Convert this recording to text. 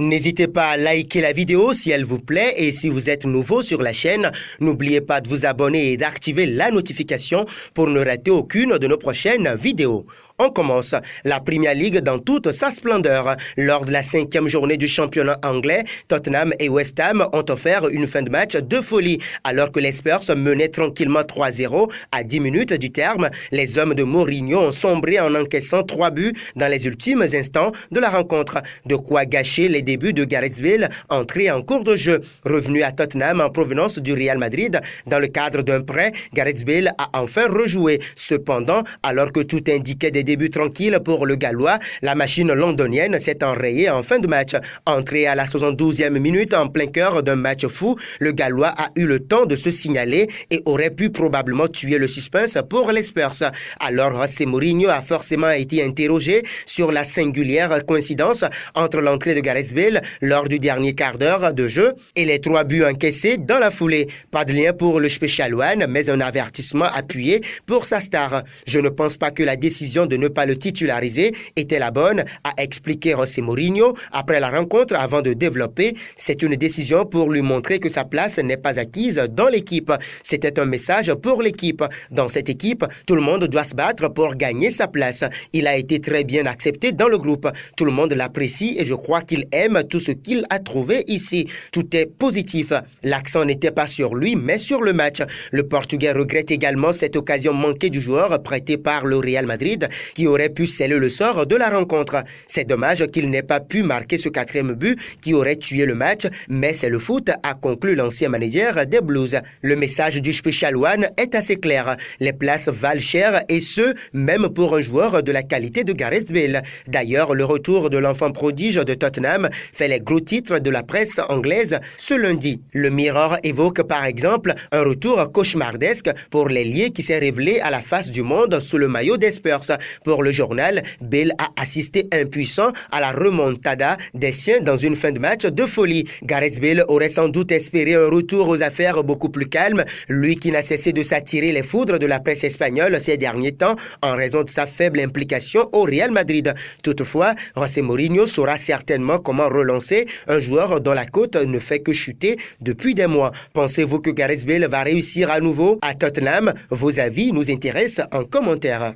N'hésitez pas à liker la vidéo si elle vous plaît et si vous êtes nouveau sur la chaîne, n'oubliez pas de vous abonner et d'activer la notification pour ne rater aucune de nos prochaines vidéos. On commence la Premier League dans toute sa splendeur. Lors de la 5e journée du championnat anglais, Tottenham et West Ham ont offert une fin de match de folie. Alors que les Spurs menaient tranquillement 3-0 à 10 minutes du terme, les hommes de Mourinho ont sombré en encaissant 3 buts dans les ultimes instants de la rencontre. De quoi gâcher les débuts de Gareth Bale, entré en cours de jeu. Revenu à Tottenham en provenance du Real Madrid, dans le cadre d'un prêt, Gareth Bale a enfin rejoué. Cependant, alors que tout indiquait des débuts tranquilles pour le Gallois, la machine londonienne s'est enrayée en fin de match. Entré à la 72e minute en plein cœur d'un match fou, le Gallois a eu le temps de se signaler et aurait pu probablement tuer le suspense pour les Spurs. Alors, José Mourinho a forcément été interrogé sur la singulière coïncidence entre l'entrée de Gareth Bale lors du dernier quart d'heure de jeu et les 3 buts encaissés dans la foulée. Pas de lien pour le Special One, mais un avertissement appuyé pour sa star. Je ne pense pas que la décision de ne pas le titulariser était la bonne, a expliqué José Mourinho après la rencontre avant de développer. C'est une décision pour lui montrer que sa place n'est pas acquise dans l'équipe. C'était un message pour l'équipe. Dans cette équipe, tout le monde doit se battre pour gagner sa place. Il a été très bien accepté dans le groupe. Tout le monde l'apprécie et je crois qu'il aime tout ce qu'il a trouvé ici. Tout est positif. L'accent n'était pas sur lui, mais sur le match. Le Portugais regrette également cette occasion manquée du joueur prêté par le Real Madrid qui aurait pu sceller le sort de la rencontre. C'est dommage qu'il n'ait pas pu marquer ce 4e but qui aurait tué le match, mais c'est le foot, a conclu l'ancien manager des Blues. Le message du Special One est assez clair. Les places valent cher et ce, même pour un joueur de la qualité de Gareth Bale. D'ailleurs, le retour de l'enfant prodige de Tottenham fait les gros titres de la presse anglaise ce lundi. Le Mirror évoque par exemple un retour cauchemardesque pour l'ailier qui s'est révélé à la face du monde sous le maillot des Spurs. Pour le journal, Bale a assisté impuissant à la remontada des siens dans une fin de match de folie. Gareth Bale aurait sans doute espéré un retour aux affaires beaucoup plus calme, lui qui n'a cessé de s'attirer les foudres de la presse espagnole ces derniers temps en raison de sa faible implication au Real Madrid. Toutefois, José Mourinho saura certainement comment relancer un joueur dont la cote ne fait que chuter depuis des mois. Pensez-vous que Gareth Bale va réussir à nouveau à Tottenham? Vos avis nous intéressent en commentaire.